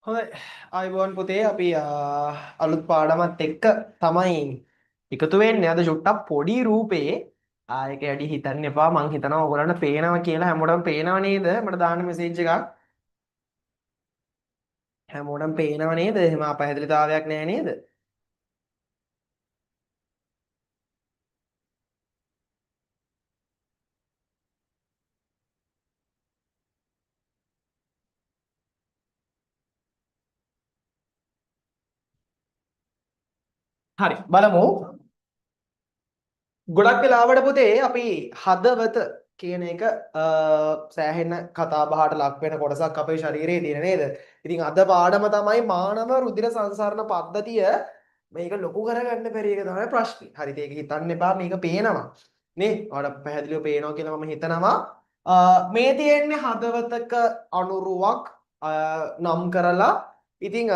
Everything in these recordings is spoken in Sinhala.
හොඳයි අයිබෝන් පුතේ අපි අලුත් පාඩමත් එක්ක තමයි එකතු වෙන්නේ අද චුට්ටක් පොඩි රූපේ ඒක වැඩි හිතන්න එපා මං හිතනවා ඔයගොල්ලන්ට පේනවා කියලා හැමෝටම පේනව නේද මට දාන්න මෙසේජ් එකක් හැමෝටම පේනව නේද එහෙම අපහැදිලිතාවයක් නැහැ නේද හරි බලමු ගොඩක් වෙලාවට පුතේ අපි හදවත කියන එක සෑහෙන කතා බහට ලක් වෙන කොටසක් අපේ ශරීරයේ තියෙන නේද? ඉතින් අද පාඩම තමයි මානව රුධිර සංසරණ පද්ධතිය මේක ලොකු කරගන්න බැරි එක තමයි ප්‍රශ්නේ. හරිද? ඒක හිතන්න එපා මේක පේනවා. නේ? ඔයාලට පැහැදිලිව පේනවා කියලා මම හිතනවා. මේ තියෙන්නේ හදවතක අණුරුවක් නම් කරලා ඉතින්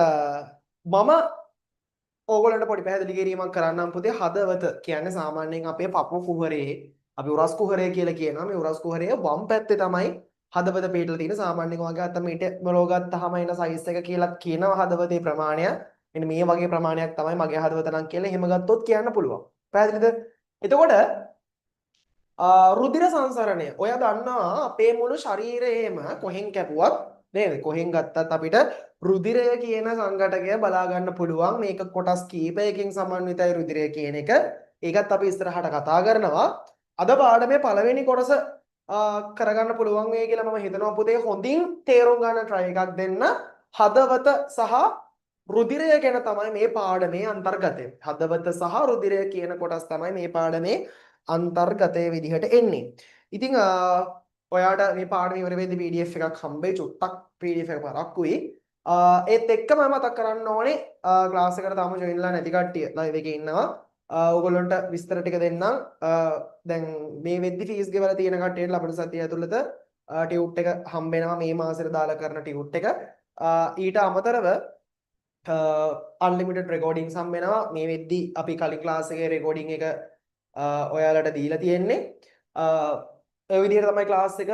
මම ඕගොල්ලන්ට පොඩි පැහැදිලි කිරීමක් කරන්නම් පුතේ හදවත කියන්නේ සාමාන්‍යයෙන් අපේ පපුව කුහරයේ අපි උරස් කුහරය කියලා කියනවා මේ උරස් කුහරයේ වම් පැත්තේ තමයි හදවත පිටලා තියෙන සාමාන්‍යයෙන් වගේ අත මීට මොලෝ ගත්තාම එන සයිස් එක කියලා කියනවා හදවතේ ප්‍රමාණය මෙන්න මේ වගේ ප්‍රමාණයක් තමයි මගේ හදවත නම් කියලා එහෙම ගත්තොත් කියන්න පුළුවන් පැහැදිලිද එතකොට රුධිර සංසරණය ඔය දන්නවා අපේ මුළු ශරීරයේම කොහෙන් කැපුවත් නේද කොහෙන් ගත්තත් අපිට රුධිරය කියන සංඝටකය බලා ගන්න පුළුවන් මේක කොටස් කීපයකින් සමන්විතයි රුධිරය කියන එක ඒකත් අපි ඉස්සරහට කතා කරනවා අද පාඩමේ පළවෙනි කොටස කරගන්න පුළුවන් වෙයි කියලා මම හිතනවා පුතේ හොඳින් තේරුම් ගන්න try එකක් දෙන්න හදවත සහ රුධිරය ගැන තමයි මේ පාඩමේ අන්තර්ගතය හදවත සහ රුධිරය කියන කොටස් තමයි මේ පාඩමේ අන්තර්ගතයේ විදිහට එන්නේ. ඉතින් ඔයාට මේ පාඩම ඉවර වෙද්දී PDF එකක් හම්බෙයි චුට්ටක් PDF එක පරක්කුයි. ඒත් එක්කම මතක් කරන්න ඕනේ ක්ලාස් එකට තාම ජොයින් වෙලා නැති කට්ටිය ලයිව් එකේ ඉන්නවා. ඕගොල්ලන්ට විස්තර ටික දෙන්නම්. දැන් මේ වෙද්දි ෆීස් ගෙවලා තියෙන කට්ටියට ලබන සතිය ඇතුළත ටියුට් එක හම්බ වෙනවා මේ මාසෙට දාලා කරන ටියුට් එක. ඊට අමතරව අන්ලිමිටඩ් රෙකෝඩින්ග්ස් හම්බ වෙනවා මේ වෙද්දි අපි කලින් ක්ලාස් එකේ රෙකෝඩින් එක ඔයාලට දීලා තියෙන්නේ ඔය විදිහට තමයි ක්ලාස් එක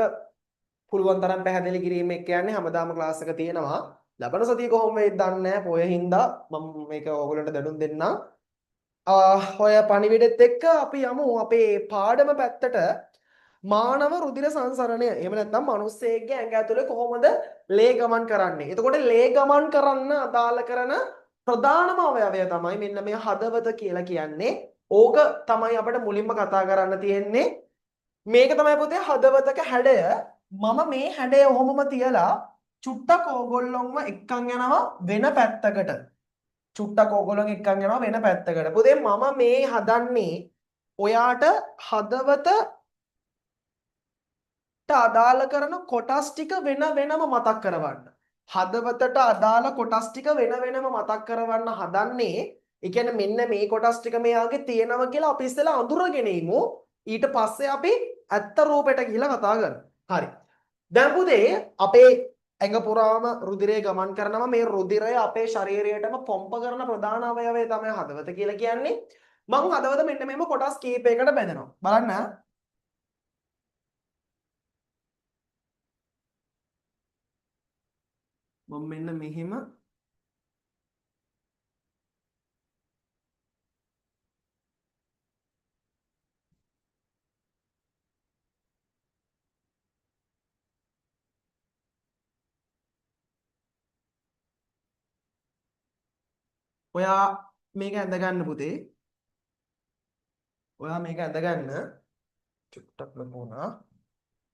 පුළුවන් තරම් පැහැදිලි කිරීම එක්ක යන්නේ හැමදාම ක්ලාස් එක තියෙනවා ලබන සතිය කොහොම වෙයිද දන්නේ නැහැ පොය හින්දා මම මේක ඕගොල්ලන්ට දැනුම් දෙන්නම් ඔය පණිවිඩෙත් එක්ක අපි යමු අපේ පාඩම පැත්තට මානව රුධිර සංසරණය එහෙම නැත්නම් මිනිස්සෙක්ගේ ඇඟ ඇතුලේ කොහොමද ලේ ගමන් කරන්නේ එතකොට ලේ ගමන් කරන්න අදාළ කරන ප්‍රධානම අවයවය තමයි මෙන්න මේ හදවත කියලා කියන්නේ ඕක තමයි අපිට මුලින්ම කතා කරන්න තියෙන්නේ මේක තමයි පුතේ හදවතක හැඩය මම මේ හැඩය ඔහොමම තියලා චුට්ටක් ඕගොල්ලොන්ව එක්කන් යනවා වෙන පැත්තකට චුට්ටක් ඕගොල්ලොන් එක්කන් යනවා වෙන පැත්තකට පුතේ මම මේ හදන්නේ ඔයාට හදවතට අදාළ කරන කොටස් ටික වෙන වෙනම මතක් කරවන්න හදවතට අදාළ කොටස් ටික වෙන වෙනම මතක් කරවන්න හදන්නේ ඒ කියන්නේ මෙන්න මේ කොටස් ටික මෙයාගේ තියෙනවා කියලා අපි ඉස්සෙල්ලා අඳුරගෙන ඉමු ඊට පස්සේ අපි ඇත්ත රූපෙට ගිහිල්ලා කතා කරමු හරි දැන් පුතේ අපේ ඇඟ පුරාම රුධිරය ගමන් කරනවා මේ රුධිරය අපේ ශරීරයටම පොම්ප කරන ප්‍රධාන අවයවය තමයි හදවත කියලා කියන්නේ මම හදවත මෙන්න මේම කොටස් කීපයකට බෙදනවා බලන්න මම මෙන්න මෙහෙම ඔයා මේක ඇඳ ගන්න පුතේ ඔයා මේක ඇඳ ගන්න චුට්ටක් ලොකු වුණා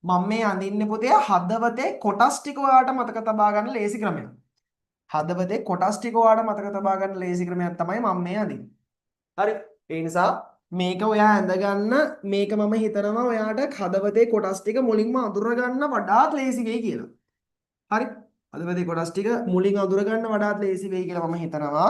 මම මේ අඳින්නේ පුතේ හදවතේ කොටස් ටික ඔයාලට මතක තබා ගන්න ලේසි ක්‍රමයක්. හදවතේ කොටස් ටික ඔයාලට මතක තබා ගන්න ලේසි ක්‍රමයක් තමයි මම මේ අඳින්නේ. හරි. ඒ නිසා මේක ඔයා ඇඳ ගන්න මේක මම හිතනවා ඔයාට හදවතේ කොටස් ටික මුලින්ම අඳුර ගන්න වඩාත් ලේසි වෙයි කියලා. හරි. හදවතේ කොටස් ටික මුලින් අඳුර ගන්න වඩාත් ලේසි වෙයි කියලා මම හිතනවා.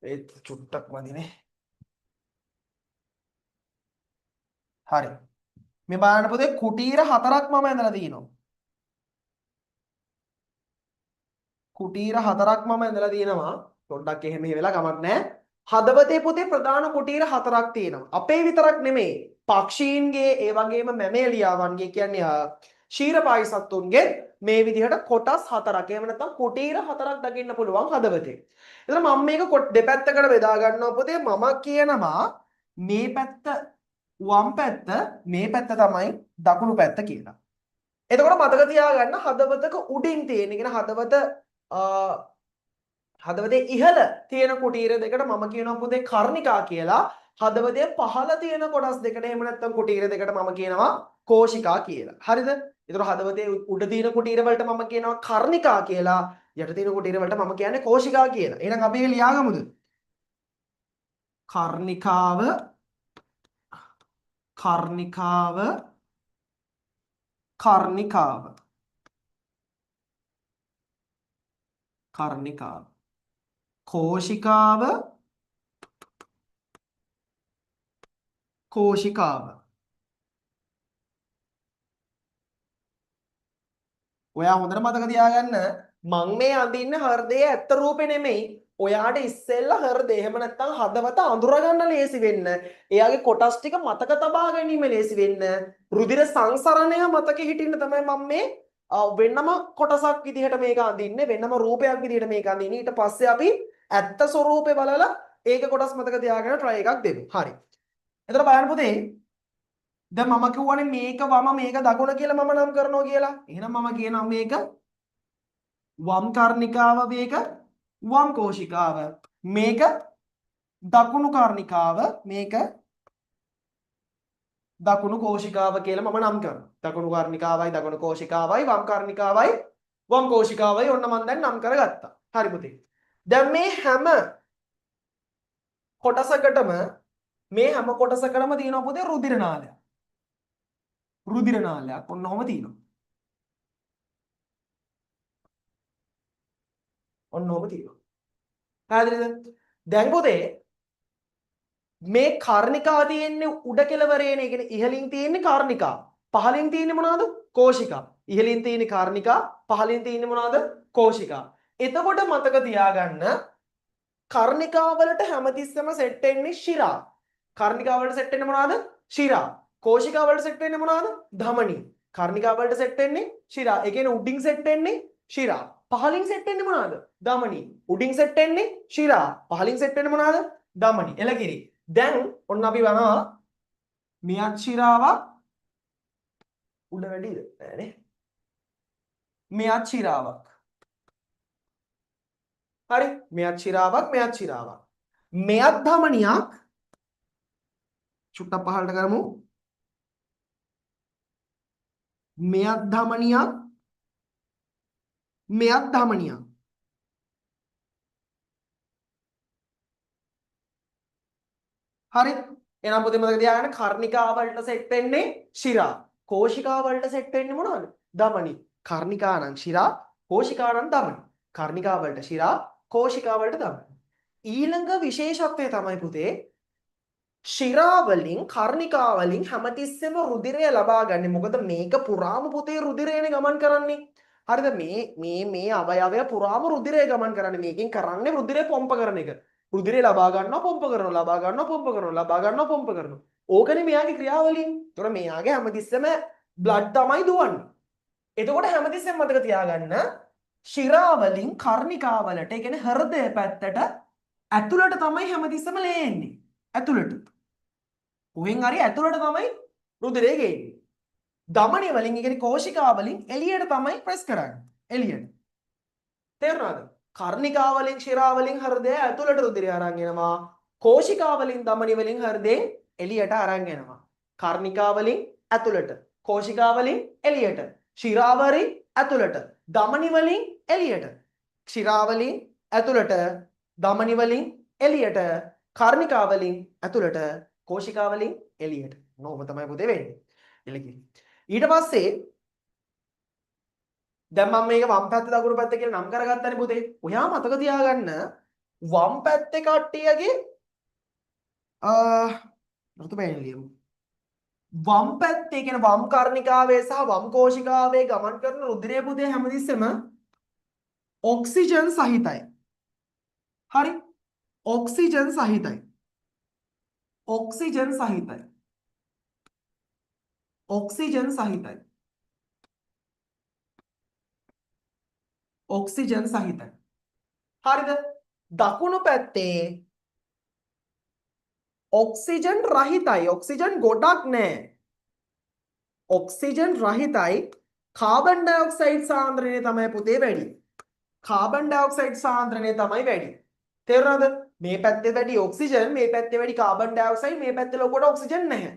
ඒත් චුට්ටක් මදිනේ. හරි. මේ බලන්න පුතේ කුටීර හතරක් මම ඇඳලා තියෙනවා. කුටීර හතරක් මම ඇඳලා තියෙනවා. පොඩ්ඩක් එහෙම වෙලා ගමන් නැහැ. හදවතේ පුතේ ප්‍රධාන කුටීර හතරක් තියෙනවා. අපේ විතරක් නෙමෙයි. පක්ෂීන්ගේ ඒ වගේම මැමේලියාවන්ගේ කියන්නේ ශීරපායි සත්තුන්ගේ මේ විදිහට කොටස් හතරක්. එහෙම නැත්නම් කුටීර හතරක් දකින්න පුළුවන් හදවතේ. එතන මම මේක දෙපැත්තකට බෙදා ගන්නවා පුතේ. මම කියනවා මේ පැත්ත වම් පැත්ත, මේ පැත්ත තමයි දකුණු පැත්ත කියලා. එතකොට මතක තියාගන්න හදවතක උඩින් තියෙන කියන හදවතේ ඉහළ තියෙන කුටීර දෙකට මම කියනවා පුතේ කර්ණිකා කියලා. හදවතේ පහළ තියෙන කොටස් දෙකට එහෙම නැත්නම් කුටීර දෙකට මම කියනවා කෝෂිකා කියලා. හරිද? ඒතර හදවතේ උඩ තියෙන කුටීර වලට මම කියනවා කර්ණිකා කියලා. යට තියෙන කුටීර වලට මම කියන්නේ කෝෂිකා කියලා. එහෙනම් අපි ඒක ලියාගමුද? කර්ණිකාව කර්ණිකාව කර්ණිකාව කර්ණිකාව කෝෂිකාව කෝෂිකාව. ඔයා හොඳට මතක තියාගන්න මං මේ අඳින්න හෘදයේ ඇත්ත රූපේ නෙමෙයි. ඔයාට ඉස්සෙල්ලා හෘදය එහෙම නැත්නම් හදවත අඳුරගන්න ලේසි වෙන්න. එයාගේ කොටස් ටික මතක තබා ගැනීම ලේසි වෙන්න. රුධිර සංසරණය මතකෙ හිටින්න තමයි මම මේ වෙනම කොටසක් විදිහට මේක අඳින්නේ. වෙනම රූපයක් විදිහට මේක අඳින්නේ. ඊට පස්සේ අපි ඇත්ත ස්වරූපේ බලලා ඒක කොටස් මතක තියාගෙන try එකක් දෙමු. හරි. එතන බලන්න පුතේ දැන් මම කියවනේ මේක වම මේක දකුණ කියලා මම නම් කරනවා කියලා. එහෙනම් මම කියනවා මේක වම් කර්ණිකාව, මේක වම් කෝෂිකාව, මේක දකුණු කර්ණිකාව, මේක දකුණු කෝෂිකාව කියලා මම නම් කරනවා. දකුණු කර්ණිකාවයි දකුණු කෝෂිකාවයි වම් කර්ණිකාවයි වම් කෝෂිකාවයි ඔන්න මම දැන් නම් කරගත්තා. හරි පුතේ. දැන් මේ හැම කොටසකටම තියෙනවා පුතේ රුධිර නාලයක්. රුධිර නාලයක් ඔන්න ඔහම තියෙනවා. ඔන්න ඔහම තියෙනවා. පැහැදිලිද? දැන් පුතේ මේ කර්ණිකා තියෙන්නේ උඩ කෙළවරේනේ. ඒ කියන්නේ ඉහළින් තියෙන්නේ කර්ණිකා. පහළින් තියෙන්නේ මොනවද? කෝෂිකා. ඉහළින් තියෙන්නේ කර්ණිකා, පහළින් තියෙන්නේ මොනවද? කෝෂිකා. එතකොට මතක තියාගන්න කර්ණිකා වලට හැමතිස්සෙම සෙට් වෙන්නේ ශිරා. කර්ණිකා වලට සෙට් වෙන්නේ මොනවද? ශිරා. කෝෂිකා වලට සෙට් වෙන්නේ මොනවද? ධමනි. කර්ණිකා වලට සෙට් වෙන්නේ ශිරා. ඒ කියන්නේ උඩින් සෙට් වෙන්නේ ශිරා. පහළින් සෙට් වෙන්නේ මොනවද? ධමනි. උඩින් සෙට් වෙන්නේ ශිරා. පහළින් සෙට් වෙන්නේ මොනවද? ධමනි. එලකිරි. දැන් ඔන්න අපි බලනවා මෙයත් ශිරාවක් උඩ වැඩිද? නෑනේ. මෙයත් ශිරාවක්. හරි. මෙයත් ශිරාවක්, මෙයත් ශිරාවක්. මෙයත් ධමනියක්. චුට්ටක් පහළට කරමු. මෙයත් ධමනියක්, මෙයත් ධමනියක්. හරි. එහෙනම් පුතේ මතක තියාගන්න කර්ණිකා වලට සෙට් වෙන්නේ ශිරා. කෝෂිකා වලට සෙට් වෙන්නේ මොනවද? ධමනි. කර්ණිකා නම් ශිරා, කෝෂිකා නම් ධමනි. කර්ණිකා වලට ශිරා, කෝෂිකා වලට ධමනි. ඊළඟ විශේෂත්වය තමයි පුතේ ශිරා වලින් කර්ණිකා වලින් හැමතිස්සෙම රුධිරය ලබා ගන්න. මොකද මේක පුරාම පුතේ රුධිරයනේ ගමන් කරන්නේ. හරිද? මේ අවයවය පුරාම රුධිරය ගමන් කරන්නේ. මේකෙන් කරන්නේ රුධිරය පොම්ප කරන එක. රුධිරය ලබා ගන්නවා පොම්ප කරනවා, ලබා ගන්නවා පොම්ප කරනවා, ලබා ගන්නවා පොම්ප කරනවා. ඕකනේ මෙයාගේ ක්‍රියාවලිය. ඒතොර මෙයාගේ හැමතිස්සෙම බ්ලඩ් තමයි දුවන්නේ. එතකොට හැමතිස්සෙම මතක තියාගන්න ශිරා වලින් කර්ණිකා වලට, ඒ කියන්නේ හෘදය පැත්තට ඇතුළට තමයි හැමතිස්සෙම ලේ එන්නේ. ඇතුළට. කොහෙන් හරි ඇතුළට තමයි රුධිරය ගේන්නේ. ධමනි වලින්, ඒ කියන්නේ කෝෂිකා වලින් එළියට තමයි ප්‍රෙස් කරන්නේ. එළියට. තේරුණාද? කර්ණිකා වලින් ශිරා වලින් හෘදය ඇතුළට රුධිරය අරන් එනවා. කෝෂිකා වලින් ධමනි වලින් හෘදයෙන් එළියට අරන් එනවා. කර්ණිකා වලින් ඇතුළට, කෝෂිකා වලින් එළියට, ශිරා වලින් ඇතුළට, ධමනි වලින් එළියට. ශිරා වලින් ඇතුළට, ධමනි වලින් එළියට, කර්ණිකා වලින් ඇතුළට, කෝෂිකා වලින් එළියට. නෝම තමයි පුතේ වෙන්නේ. එළකිරි. ඊට පස්සේ දැන් මම මේක වම් පැත්ත දකුණු පැත්ත කියලා නම් කරගත්තානේ පුතේ. ඔයා මතක තියාගන්න වම් පැත්තේ කට්ටියගේ ඍතු පෑන් ලියමු. වම් පැත්තේ කියන වම් කර්ණිකාවේ සහ වම් කෝෂිකාවේ ගමන් කරන රුධිරයේ පුතේ හැමතිස්සෙම ඔක්සිජන් සහිතයි. හරි? ඔක්සිජන් සහිතයි. ඔක්සිජන් සහිතයි. ඔක්සිජන් සහිතයි. ඔක්සිජන් සහිතයි. හරිද? දකුණු පැත්තේ ඔක්සිජන් රහිතයි. ඔක්සිජන් ගොඩක් නැහැ. ඔක්සිජන් රහිතයි. කාබන් ඩයොක්සයිඩ් සාන්ද්‍රණය තමයි පුතේ වැඩි. කාබන් ඩයොක්සයිඩ් සාන්ද්‍රණය තමයි වැඩි. තේරුණාද? මේ පැත්තේ වැඩි ඔක්සිජන්, මේ පැත්තේ වැඩි කාබන් ඩයොක්සයිඩ්, මේ පැත්තේ ලොකුවට ඔක්සිජන් නැහැ.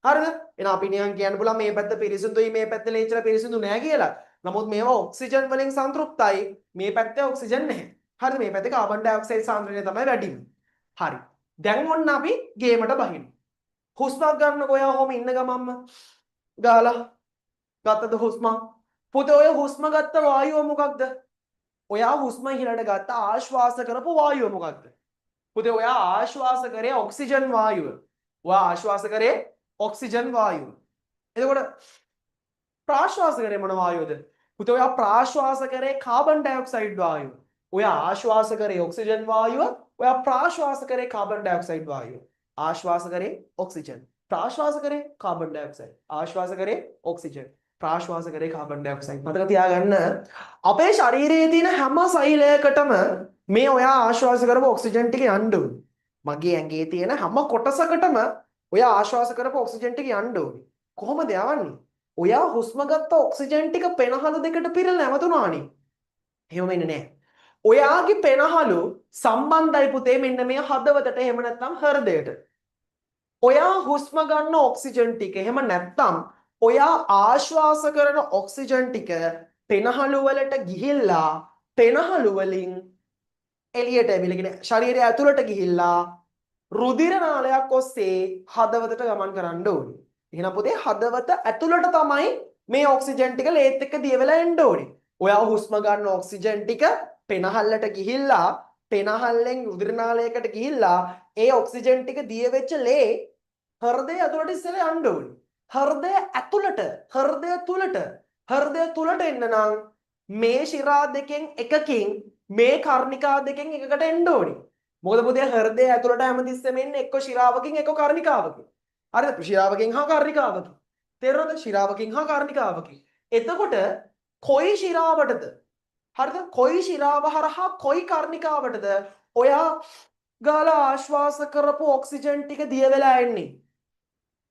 හරිද? එහෙනම් අපි නිකන් කියන්න පුළුවන් මේ පැත්ත පිරිසිදුයි, මේ පැත්තේ ලේචර පිරිසිදු නැහැ කියලා. නමුත් මේවා ඔක්සිජන් වලින් සන්තුෂ්ටයි. මේ පැත්තේ ඔක්සිජන් නැහැ. හරිද? මේ පැත්තේ කාබන් ඩයොක්සයිඩ් සාන්ද්‍රණය තමයි වැඩිම. හරි. දැන් ඔන්න අපි ගේමට බහිමු. හුස්මක් ගන්නකො ඔයා ඔහොම ඉන්න ගමන්ම ගාලා ගත්තද හුස්ම? පුතේ ඔය හුස්ම ගත්ත වායුව මොකක්ද? ඔයා හුස්ම ඉහළට ගත්ත ආශ්වාස කරපු වායුව මොකක්ද? පුතේ ඔයා ආශ්වාස කරේ ඔක්සිජන් වායුව. ඔයා ආශ්වාස කරේ ඔක්සිජන් වායුව. එතකොට ප්‍රාශ්වාස කරේ මොන වායුවද? පුතේ ඔයා ප්‍රාශ්වාස කරේ කාබන් ඩයොක්සයිඩ් වායුව. ඔයා ආශ්වාස කරේ ඔක්සිජන් වායුව. ඔයා ප්‍රාශ්වාස කරේ කාබන් ඩයොක්සයිඩ් වායුව. ආශ්වාස කරේ ඔක්සිජන්. ප්‍රාශ්වාස කරේ කාබන් ඩයොක්සයිඩ්. ආශ්වාස කරේ ඔක්සිජන්. ප්‍රාශ්වාස කරේ කාබන් ඩයොක්සයිඩ්. මතක තියාගන්න අපේ ශරීරයේ තියෙන හැම සෛලයකටම මේ ඔයා ආශ්වාස කරපු ඔක්සිජන් ටික යන්න ඕනේ. මගේ ඇඟේ තියෙන හැම කොටසකටම ඔයා ආශ්වාස කරපු ඔක්සිජන් ටික යන්න ඕනේ. කොහොමද යවන්නේ? ඔයා හුස්ම ගත්ත ඔක්සිජන් ටික පෙනහළු දෙකට පිරලා නැවතුණානේ. එහෙම වෙන්නේ නැහැ. ඔයාගේ පෙනහළු සම්බන්ධයි පුතේ මෙන්න මේ හදවතට එහෙම නැත්නම් හෘදයට. ඔයා හුස්ම ගන්න ඔක්සිජන් ටික එහෙම නැත්නම් ඔයා ආශ්වාස කරන ඔක්සිජන් ටික පෙනහළු වලට ගිහිල්ලා පෙනහළු වලින් එළියට ඇවිල්ලා ශරීරය ඇතුළට ගිහිල්ලා රුධිර නාලයක් ඔස්සේ හදවතට ගමන් කරන්න ඕනේ. එහෙනම් පුතේ හදවත ඇතුළට තමයි මේ ඔක්සිජන් ටික ලේත් එක්ක දිය වෙලා එන්න ඕනේ. ඔයා හුස්ම ගන්න ඔක්සිජන් ටික පෙනහල්ලට ගිහිල්ලා පෙනහල්ලෙන් රුධිර නාලයකට ගිහිල්ලා ඒ ඔක්සිජන් ටික දිය වෙච්ච ලේ හෘදය ඇතුළට ඉස්සෙල්ලා යන්න ඕනේ. හෘදය ඇතුළට හෘදය තුලට එන්න නම් මේ ශිරා දෙකෙන් එකකින් මේ කර්ණිකා දෙකෙන් එකකට එන්න ඕනේ. මොකද පුතේ හෘදය ඇතුළට හැමතිස්සෙම එන්නේ එක්ක ශිරාවකින් එක්ක කර්ණිකාවකින්. හරිද? ශිරාවකින් හා කර්ණිකාවකින්. තේරුණාද? ශිරාවකින් හා කර්ණිකාවකින්. එතකොට කොයි ශිරාවටද? හරිද? කොයි ශිරාව හරහා කොයි කර්ණිකාවටද ඔයා ගාලා ආශ්වාස කරපු ඔක්සිජන් ටික දිය වෙලා එන්නේ?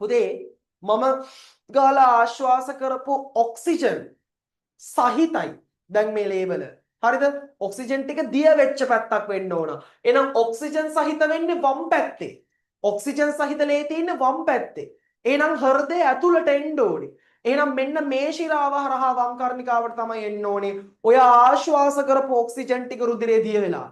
පුතේ මම ගාලා ආශ්වාස කරපු ඔක්සිජන් සහිතයි දැන් මේ ලේවල. හරිද? ඔක්සිජන් ටික දිය වෙච්ච පැත්තක් වෙන්න ඕන. එහෙනම් ඔක්සිජන් සහිත වෙන්නේ වම් පැත්තේ. ඔක්සිජන් සහිත ලේ තියෙන්නේ වම් පැත්තේ. එහෙනම් හෘදය ඇතුළට එන්න ඕනේ. එහෙනම් මෙන්න මේ ශිරාව හරහා වම් කර්ණිකාවට තමයි එන්න ඕනේ. ඔය ආශ්වාස කරපු ඔක්සිජන් ටික රුධිරේ දිය වෙලා.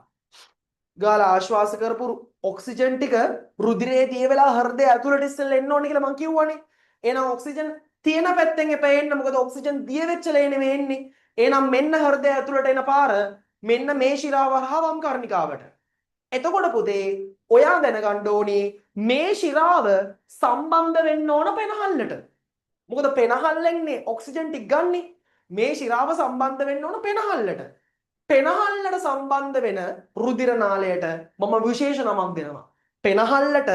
ගාලා ආශ්වාස කරපු ඔක්සිජන් ටික රුධිරේ දිය වෙලා හෘදය ඇතුළට ඉස්සෙල්ලා එන්න ඕනේ කියලා මම කිව්වනේ. එහෙනම් ඔක්සිජන් තියෙන පැත්තෙන් එපා එන්න. මොකද ඔක්සිජන් දිය වෙච්ච ලේ නෙමෙයි එන්නේ. එහෙනම් මෙන්න හෘදය ඇතුළට එන පාර මෙන්න මේ ශිරාව හරහා වම් කර්ණිකාවට. එතකොට පුතේ ඔයා දැනගන්න ඕනේ මේ ශිරාව සම්බන්ධ වෙන්න ඕන පෙනහල්ලට. මොකද පෙනහල්ලෙන්නේ ඔක්සිජන් ටික ගන්නෙ. මේ ශිරාව සම්බන්ධ වෙන්න ඕන පෙනහල්ලට. පෙනහල්ලට සම්බන්ධ වෙන රුධිර නාලයට මම විශේෂ නමක් දෙනවා. පෙනහල්ලට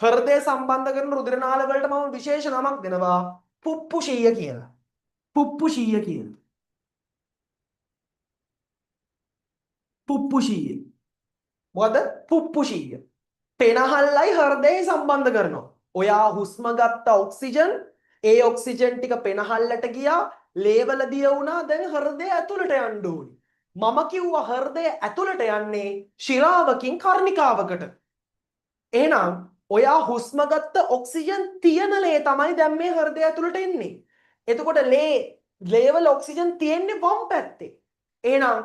හෘදය සම්බන්ධ කරන රුධිර නාල වලට මම විශේෂ නමක් දෙනවා. පුප්පුෂීය කියලා. පුප්පුෂීය කියලා. පුප්පුෂීය. මොකද පුප්පුෂීය. පෙනහල්ලයි හෘදයයි සම්බන්ධ කරනවා. ඔයා හුස්ම ගත්ත ඔක්සිජන් ඒ ඔක්සිජන් ටික පෙනහල්ලට ගියා ලේවල දිය වුණා දැන් හෘදය ඇතුළට යන්න ඕනේ. මම කිව්වා හෘදය ඇතුළට යන්නේ ශිරාවකින් කර්ණිකාවකට. එහෙනම් ඔයා හුස්ම ගත්ත ඔක්සිජන් තියෙන ලේ තමයි දැන් මේ හෘදය ඇතුළට එන්නේ. එතකොට ලේවල ඔක්සිජන් තියෙන්නේ වම් පැත්තේ. එහෙනම්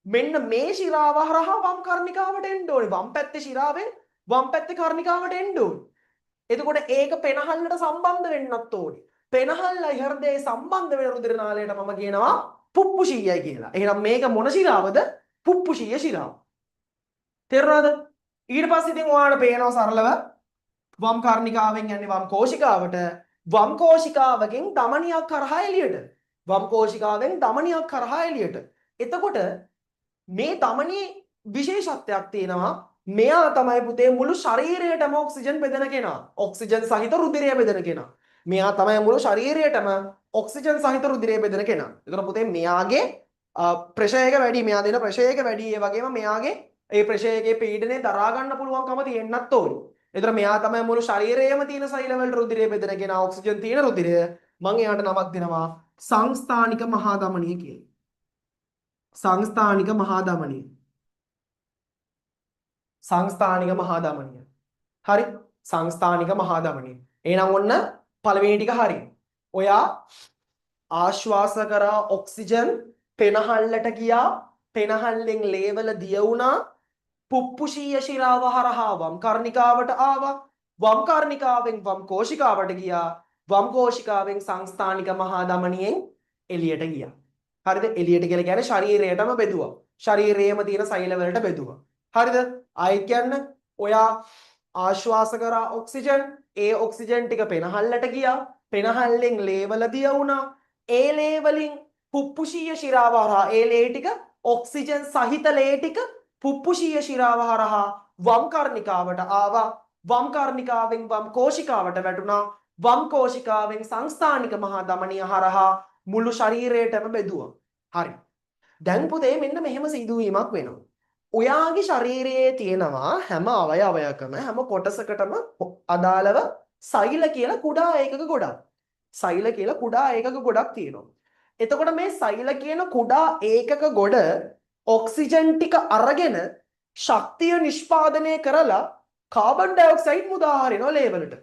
මෙන්න මේ ශිරාව හරහා වම් කර්ණිකාවට එන්න ඕනේ. වම් පැත්තේ ශිරාවෙන් වම් පැත්තේ කර්ණිකාවට එන්න ඕනේ. එතකොට ඒක පෙනහල්ලට සම්බන්ධ වෙන්නත් ඕනේ. පෙනහල්ලයි හෘදයේ සම්බන්ධ වෙන රුධිර නාලයට මම කියනවා පුප්පුෂීයයි කියලා. එහෙනම් මේක මොන ශිරාවද? පුප්පුෂීය ශිරාව. තේරුණාද? ඊට පස්සේ ඉතින් ඔයාලට පේනවා සරලව වම් කර්ණිකාවෙන් යන්නේ වම් කෝෂිකාවට. වම් කෝෂිකාවකින් ධමනියක් කරහා එළියට. වම් කෝෂිකාවෙන් ධමනියක් කරහා එළියට. එතකොට මේ ධමනියේ විශේෂත්වයක් තියෙනවා. මෙයා තමයි පුතේ මුළු ශරීරයටම ඔක්සිජන් බෙදෙන කෙනා. ඔක්සිජන් සහිත රුධිරය බෙදෙන කෙනා. මෙයා තමයි මුළු ශරීරයටම ඔක්සිජන් සහිත රුධිරය බෙදෙන කෙනා. එතකොට පුතේ මෙයාගේ ප්‍රෙෂර් එක වැඩි. මෙයා දෙන ප්‍රෙෂර් එක වැඩි. ඒ වගේම මෙයාගේ ඒ ප්‍රෙෂර් එකේ පීඩනය දරා ගන්න පුළුවන්කම තියෙන්නත් ඕනේ. එතකොට මෙයා තමයි මුළු ශරීරයේම තියෙන සෛල වලට රුධිරය බෙදෙන කෙනා. ඔක්සිජන් තියෙන රුධිරය. මම එයාට නමක් දෙනවා සංස්ථානික මහා ධමනිය කියලා. සංස්ථානික මහා ධමනිය. සංස්ථානික මහා ධමනිය. හරි. සංස්ථානික මහා ධමනිය. එහෙනම් ඔන්න පළවෙනි ටික හරි. ඔයා ආශ්වාස කරා ඔක්සිජන් පෙනහල්ලට ගියා. පෙනහල්ලෙන් ලේවල දිය වුණා. පුප්පුෂීය ශිරාව හරහා වම් කර්ණිකාවට ආවා. වම් කර්ණිකාවෙන් වම් කෝෂිකාවට ගියා. වම් කෝෂිකාවෙන් සංස්ථානික මහා ධමනියෙන් එළියට ගියා. හරිද? එළියට කියලා කියන්නේ ශරීරයටම බෙදුවා. ශරීරයේම තියෙන සෛල වලට බෙදුවා. හරිද? ආයෙත් කියන්න. ඔයා ආශ්වාස කරා ඔක්සිජන්, ඒ ඔක්සිජන් ටික පෙනහල්ලට ගියා. පෙනහල්ලෙන් ලේවල දිය වුණා. ඒ ලේ වලින් පුප්පුෂීය ශිරාව හරහා ඒ ලේ ටික ඔක්සිජන් සහිත ලේ ටික පුප්පුෂීය ශිරාව හරහා වම් කර්ණිකාවට ආවා. වම් කර්ණිකාවෙන් වම් කෝෂිකාවට වැටුණා. වම් කෝෂිකාවෙන් සංස්ථානික මහා ධමනිය හරහා මුළු ශරීරයටම බෙදුවා. හරි. දැන් පුතේ මෙන්න මෙහෙම සිදුවීමක් වෙනවා. ඔයාගේ ශරීරයේ තියෙනවා හැම අවයවයකම හැම කොටසකටම අදාළව සෛල කියලා කුඩා ඒකක ගොඩක්. සෛල කියලා කුඩා ඒකක ගොඩක් තියෙනවා. එතකොට මේ සෛල කියන කුඩා ඒකක ගොඩ ඔක්සිජන් ටික අරගෙන ශක්තිය නිෂ්පාදනය කරලා කාබන් ඩයොක්සයිඩ් මුදා හරිනවා ලේවලට.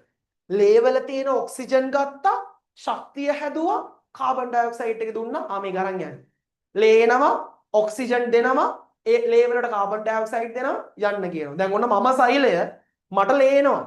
ලේවල තියෙන ඔක්සිජන් ගත්තා, ශක්තිය හැදුවා, කාබන් ඩයොක්සයිඩ් එක දුන්නා. මේක අරන් යන්න. ලේනවා, ඔක්සිජන් දෙනවා, ඒ ලේවලට කාබන් ඩයොක්සයිඩ් දෙනවා යන්න කියනවා. දැන් ඔන්න මම සෛලය මට ලේනවා.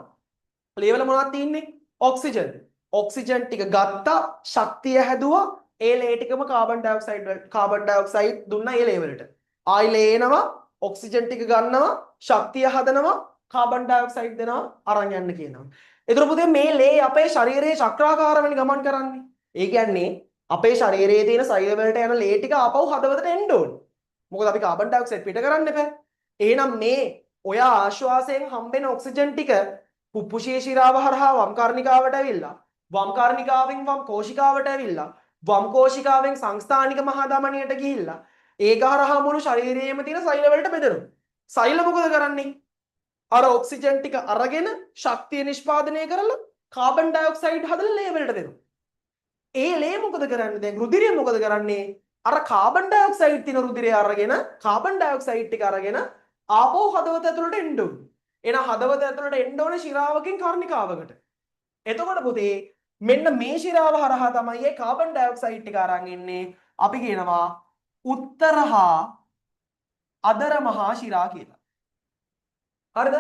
ලේවල මොනවද තියෙන්නේ? ඔක්සිජන්. ඔක්සිජන් ටික ගත්තා, ශක්තිය හැදුවා, ඒ ලේ ටිකම කාබන් ඩයොක්සයිඩ් දුන්නා ඒ ලේවලට. ආයි ලේනවා, ඔක්සිජන් ටික ගන්නවා, ශක්තිය හදනවා, කාබන් ඩයොක්සයිඩ් දෙනවා අරන් යන්න කියනවා. ඒතර පුතේ මේ ලේ අපේ ශරීරයේ චක්‍රාකාරවෙන් ගමන් කරන්නේ. ඒ කියන්නේ අපේ ශරීරයේ තියෙන සෛල වලට යන ලේ ටික ආපහු හදවතට එන්න ඕනේ. මොකද අපි කාබන් ඩයොක්සයිඩ් පිට කරන්න එපා. එහෙනම් මේ ඔයා ආශ්වාසයෙන් හම්බෙන ඔක්සිජන් ටික පුප්පුෂීය ශිරාව හරහා වම් කර්ණිකාවට ඇවිල්ලා, වම් කර්ණිකාවෙන් වම් කෝෂිකාවට ඇවිල්ලා, වම් කෝෂිකාවෙන් සංස්ථානික මහා ධමනියට ගිහිල්ලා ඒක හරහා මුළු ශරීරයේම තියෙන සෛල වලට බෙදෙනවා. සෛල මොකද කරන්නේ? අර ඔක්සිජන් ටික අරගෙන ශක්තිය නිෂ්පාදනය කරලා කාබන් ඩයොක්සයිඩ් හදලා ලේ වලට දෙනවා. ඒ ලේ මොකද කරන්නේ? දැන් රුධිරය මොකද කරන්නේ? අර කාබන් ඩයොක්සයිඩ් තියෙන රුධිරය අරගෙන කාබන් ඩයොක්සයිඩ් ටික අරගෙන ආපහු හදවත ඇතුළට එන්න ඕනේ. එහෙනම් හදවත ඇතුළට එන්න ඕනේ ශිරාවකින් කර්ණිකාවකට. එතකොට පුතේ මෙන්න මේ ශිරාව හරහා තමයි මේ කාබන් ඩයොක්සයිඩ් ටික අරන් එන්නේ. අපි කියනවා උත්තර හා අදර මහා ශිරා කියලා. හරිද?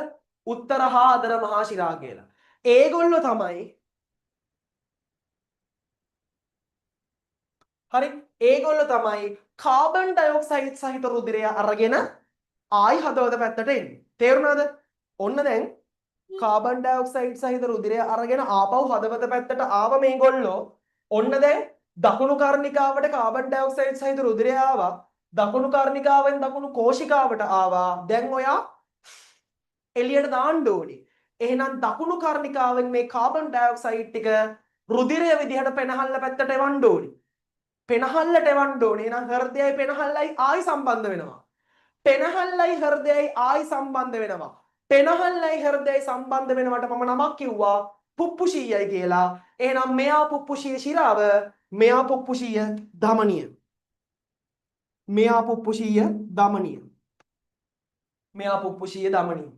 උත්තර හා අදර මහා ශිරා කියලා. ඒගොල්ලෝ තමයි හරි ඒගොල්ලෝ තමයි කාබන් ඩයොක්සයිඩ් සහිත රුධිරය අරගෙන ආයි හදවත පැත්තට එන්නේ. තේරුණාද? ඔන්න දැන් කාබන් ඩයොක්සයිඩ් සහිත රුධිරය අරගෙන ආපහු හදවත පැත්තට ආව මේගොල්ලෝ. ඔන්න දැන් දකුණු කර්ණිකාවට කාබන් ඩයොක්සයිඩ් සහිත රුධිරය ආවා. දකුණු කර්ණිකාවෙන් දකුණු කෝෂිකාවට ආවා. දැන් ඔයා එළියට දාන්න ඕනේ. එහෙනම් දකුණු කර්ණිකාවෙන් මේ කාබන් ඩයොක්සයිඩ් ටික රුධිරය විදිහට පෙනහල්ල පැත්තට එවන්න ඕනේ. පෙනහල්ලට එවන්න ඕනේ. එහෙනම් හෘදයයි පෙනහල්ලයි ආයි සම්බන්ධ වෙනවා. පෙනහල්ලයි හෘදයයි ආයි සම්බන්ධ වෙනවා. පෙනහල්ලයි හෘදයයි සම්බන්ධ වෙනවට මම නමක් කිව්වා පුප්පුෂීයයි කියලා. එහෙනම් මෙයා පුප්පුෂීය ශිරාව, මෙයා පුප්පුෂීය ධමනිය. මෙයා පුප්පුෂීය ධමනිය. මෙයා පුප්පුෂීය ධමනිය.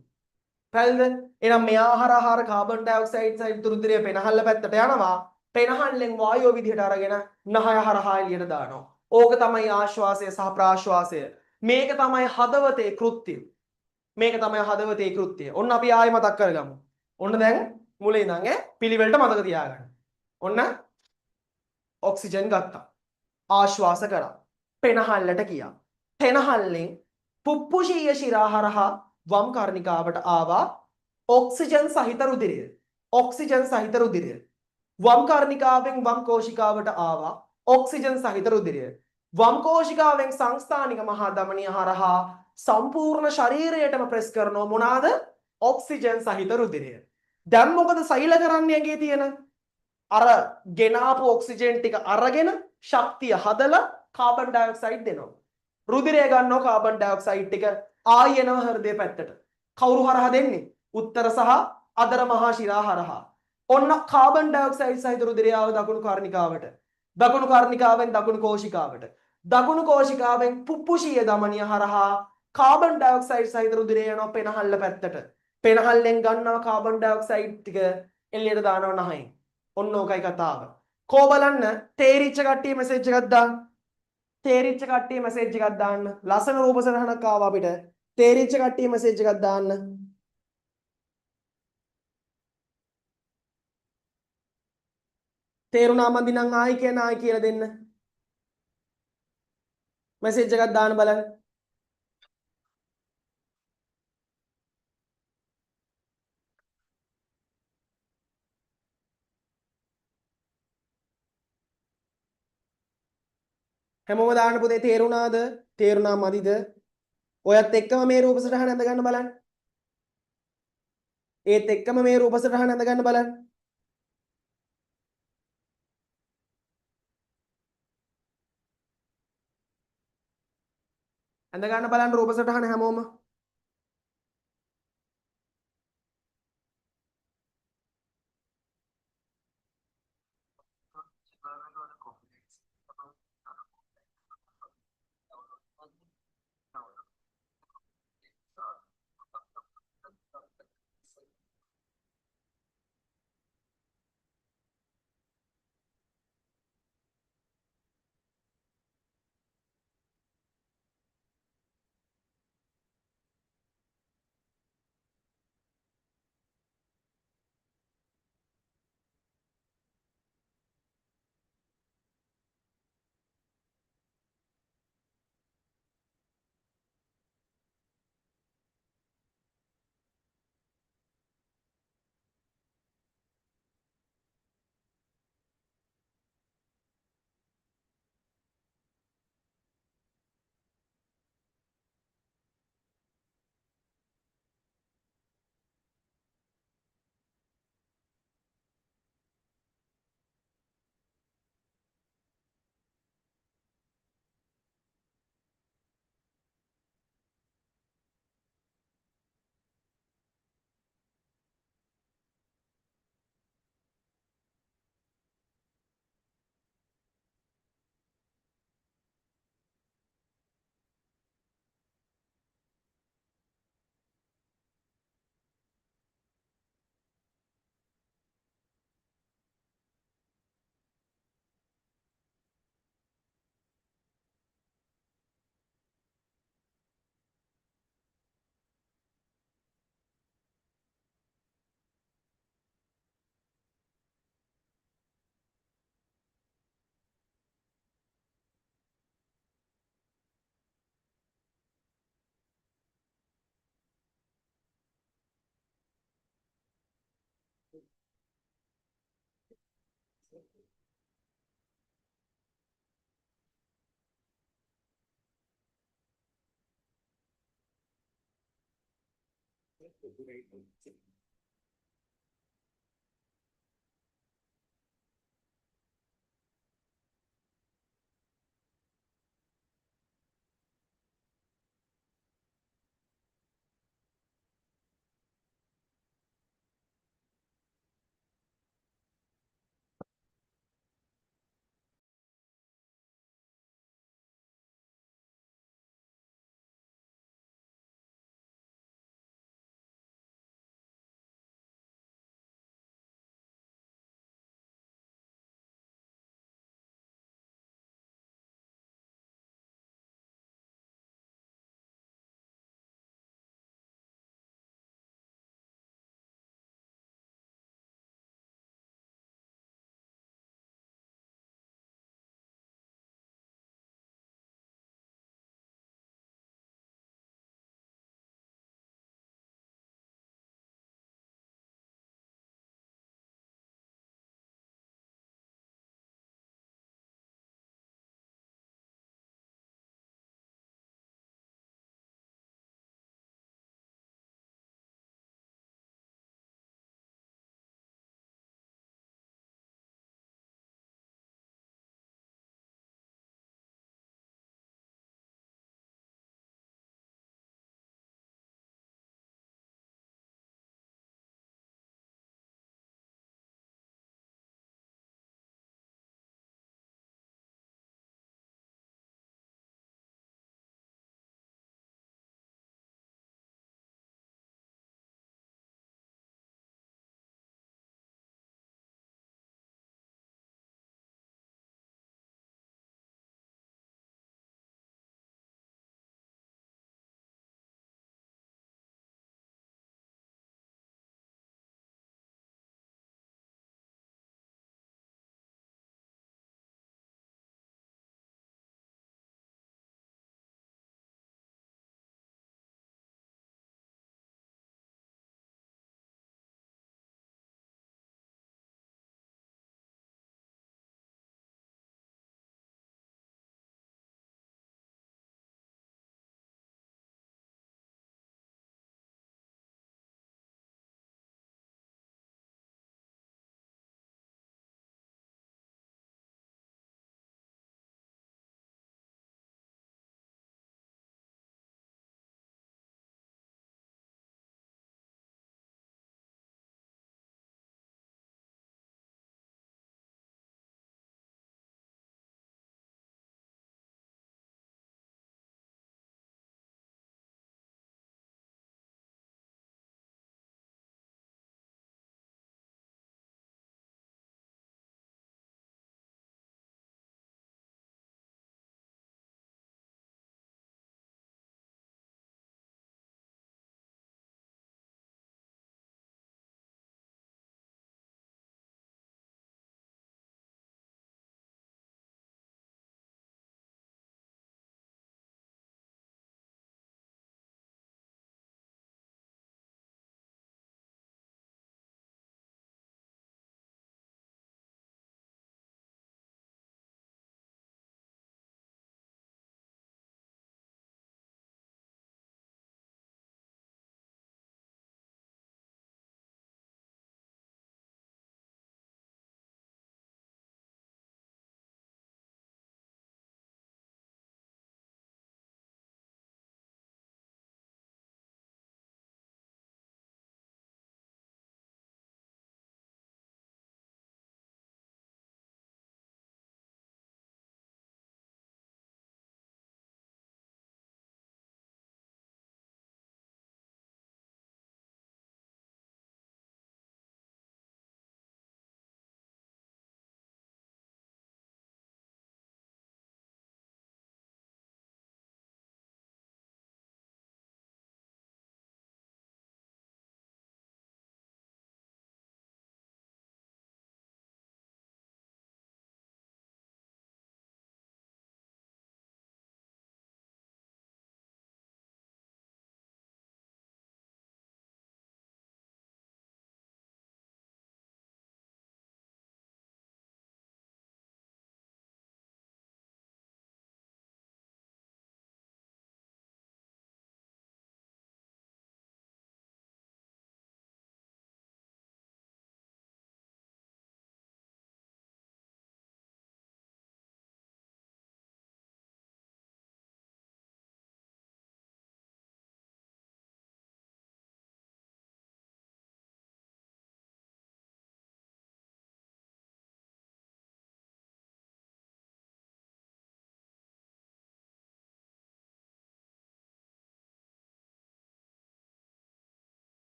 පැහැදිලිද? එහෙනම් මෙයා හරහා කාබන් ඩයොක්සයිඩ් සහිත රුධිරය පෙනහල්ල පැත්තට යනවා. පෙනහල්ලෙන් වායුව විදිහට අරගෙන නහය හරහා එළියට දානවා. ඕක තමයි ආශ්වාසය සහ ප්‍රාශ්වාසය. මේක තමයි හදවතේ කෘත්‍යය. මේක තමයි හදවතේ කෘත්‍යය. ඔන්න අපි ආයෙ මතක් කරගමු. ඔන්න දැන් මුලින් ඉඳන් පිළිවෙලට මතක තියාගන්න. ඔන්න ඔක්සිජන් ගත්තා. ආශ්වාස කරා. පෙනහල්ලට ගියා. පෙනහල්ලෙන් පුප්පුෂීය ශිරා හරහා වම් කර්ණිකාවට ආවා ඔක්සිජන් සහිත රුධිරය. ඔක්සිජන් සහිත රුධිරය. වම් කර්ණිකාවෙන් වම් කෝශිකාවට ආවා ඔක්සිජන් සහිත රුධිරය. වම් කෝශිකාවෙන් සංස්ථානික මහා ධමනිය හරහා සම්පූර්ණ ශරීරයටම ප්‍රෙස් කරනවා මොනවාද? ඔක්සිජන් සහිත රුධිරය. දැන් මොකද සෛල කරන්නේ ඇඟේ තියෙන? අර ගෙනාපු ඔක්සිජන් ටික අරගෙන ශක්තිය හදලා කාබන් ඩයොක්සයිඩ් දෙනවා. රුධිරය ගන්නවා කාබන් ඩයොක්සයිඩ් ටික ආයෙ එනවා හෘදය පැත්තට. කවුරු හරහා දෙන්නේ? උත්තර සහ අදර මහා ශිරා හරහා. ඔන්න කාබන් ඩයොක්සයිඩ් සහිත රුධිරය ආව දකුණු කර්ණිකාවට. දකුණු කර්ණිකාවෙන් දකුණු කෝශිකාවට. දකුණු කෝශිකාවෙන් පුප්පුෂීය ධමනිය හරහා කාබන් ඩයොක්සයිඩ් සහිත රුධිරය යනවා පෙනහල්ල පැත්තට. පෙනහල්ලෙන් ගන්නවා කාබන් ඩයොක්සයිඩ් ටික එළියට දානවා නහයෙන්. ඔන්න ඕකයි කතාව. කෝ බලන්න තේරිච්ච කට්ටිය මෙසේජ් එකක් දාන්න. තේරිච්ච කට්ටිය මෙසේජ් එකක් දාන්න. ලස්සන රූප සටහනක් ආවා අපිට. තේරිච්ච කට්ටිය මෙසේජ් එකක් දාන්න. තේරුණා මදි නම් ආයි කියලා දෙන්න. මෙසේජ් එකක් දාන්න බලන්න. හැමෝම දාන්න පුතේ තේරුණාද? තේරුණා මදිද? ඔයත් එක්කම මේ රූප සටහන ඇඳ ගන්න බලන්න. ඒත් එක්කම මේ රූප සටහන ඇඳ ගන්න බලන්න. ඇඳ ගන්න බලන්න රූප සටහන හැමෝම.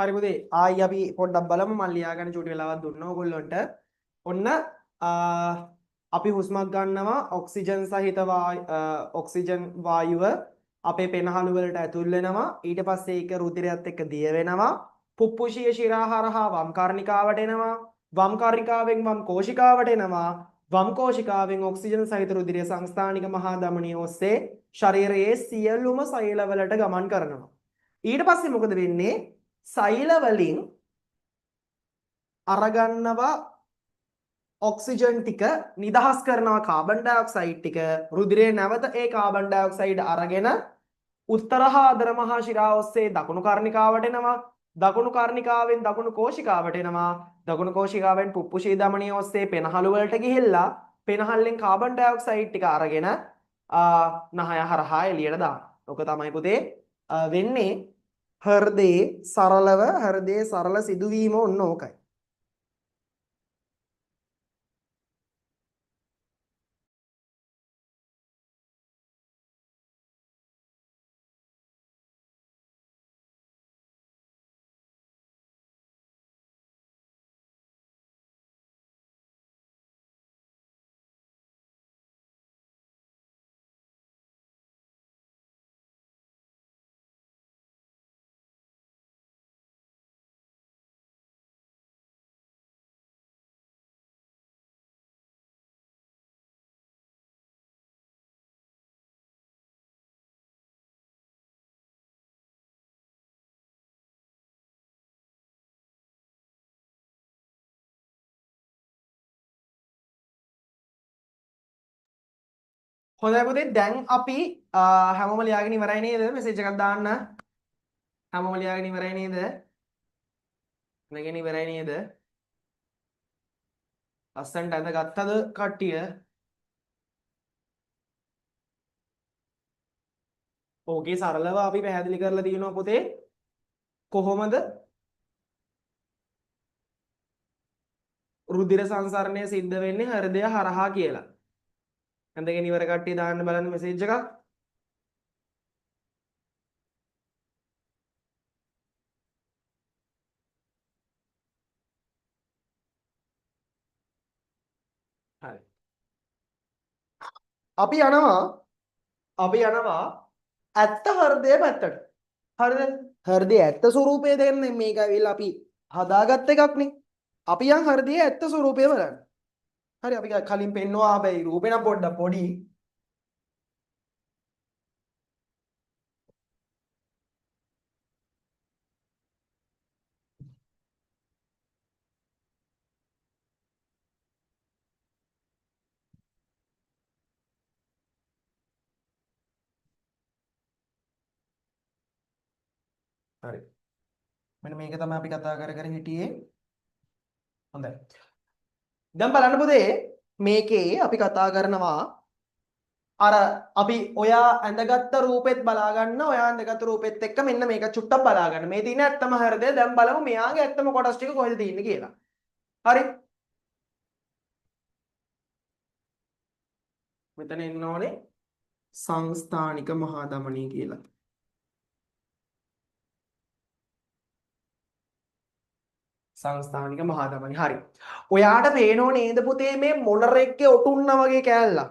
හරි පුතේ ආයි අපි පොඩ්ඩක් බලමු මම ලියාගෙන චූටි වෙලාවක් දුන්නා ඔයගොල්ලන්ට. ඔන්න අපි හුස්මක් ගන්නවා ඔක්සිජන් සහිත ඔක්සිජන් වායුව අපේ පෙනහළු වලට ඇතුල් වෙනවා. ඊට පස්සේ ඒක රුධිරයත් එක්ක දිය වෙනවා. පුප්පුෂීය ශිරා හරහා වම් කර්ණිකාවට එනවා. වම් කර්ණිකාවෙන් වම් කෝෂිකාවට එනවා. වම් කෝෂිකාවෙන් ඔක්සිජන් සහිත රුධිරය සංස්ථානික මහා ධමනිය ඔස්සේ ශරීරයේ සියලුම සෛල වලට ගමන් කරනවා. ඊට පස්සේ මොකද වෙන්නේ? සෛල වලින් අරගන්නවා ඔක්සිජන් ටික නිදහස් කරනවා කාබන් ඩයොක්සයිඩ් ටික රුධිරයේ නැවත ඒ කාබන් ඩයොක්සයිඩ් අරගෙන උත්තර හා අධර මහා ශිරා ඔස්සේ දකුණු කර්ණිකාවට එනවා. දකුණු කර්ණිකාවෙන් දකුණු කෝෂිකාවට එනවා. දකුණු කෝෂිකාවෙන් පුප්පුෂී ධමනිය ඔස්සේ පෙනහළු වලට ගිහිල්ලා පෙනහල්ලෙන් කාබන් ඩයොක්සයිඩ් ටික අරගෙන නහය හරහා එළියට දානවා. ඔක තමයි පුතේ වෙන්නේ හෘදයේ සරල සිදුවීම ඔන්න ඕකයි. හොඳයි පුතේ දැන් අපි හැමෝම ලියාගෙන ඉවරයි නේද? මෙසේජ් එකක් දාන්න. හැමෝම ලියාගෙන ඉවරයි නේද? නැගෙන ඉවරයි නේද? ලස්සන්ට ඇඳ ගත්තද කට්ටිය? ඕකේ සරලව අපි පැහැදිලි කරලා තියෙනවා පුතේ. කොහොමද රුධිර සංසරණය සිද්ධ වෙන්නේ හෘදය හරහා කියලා. ඇඳගෙන ඉවර කට්ටිය දාන්න බලන්න මෙසේජ් එකක්. හරි. අපි යනවා ඇත්ත හෘදය පැත්තට. හරිද? හෘදයේ ඇත්ත ස්වરૂපය දෙන්නේ මේක ඇවිල්ලා අපි හදාගත්ත එකක් නේ. අපි යන් හෘදයේ ඇත්ත ස්වરૂපය බලන්න. හරි අපි කලින් පෙන්නවා හැබැයි රූපේ නම් පොඩ්ඩක් පොඩි. හරි. මෙන්න මේක තමයි අපි කතා කර හිටියේ. හොඳයි. දැන් බලන්න පුතේ මේකේ අපි කතා කරනවා අර අපි ඔයා ඇඳගත්ත රූපෙත් බලා ගන්න ඔයා ඇඳගත්ත රූපෙත් එක්ක මෙන්න මේක චුට්ටක් බලා ගන්න. මේ තියෙන ඇත්තම හෘදය දැන් බලමු මෙයාගේ ඇත්තම කොටස් ටික කොහෙද තියෙන්නේ කියලා. හරි. මෙතන එන්න ඕනේ සංස්ථානික මහා ධමනී කියලා. සංස්ථානික මහා ධමනී. හරි. ඔයාට පේනෝ නේද පුතේ මේ මොනරෙක්ගේ ඔටුන්න වගේ කෑල්ලක්.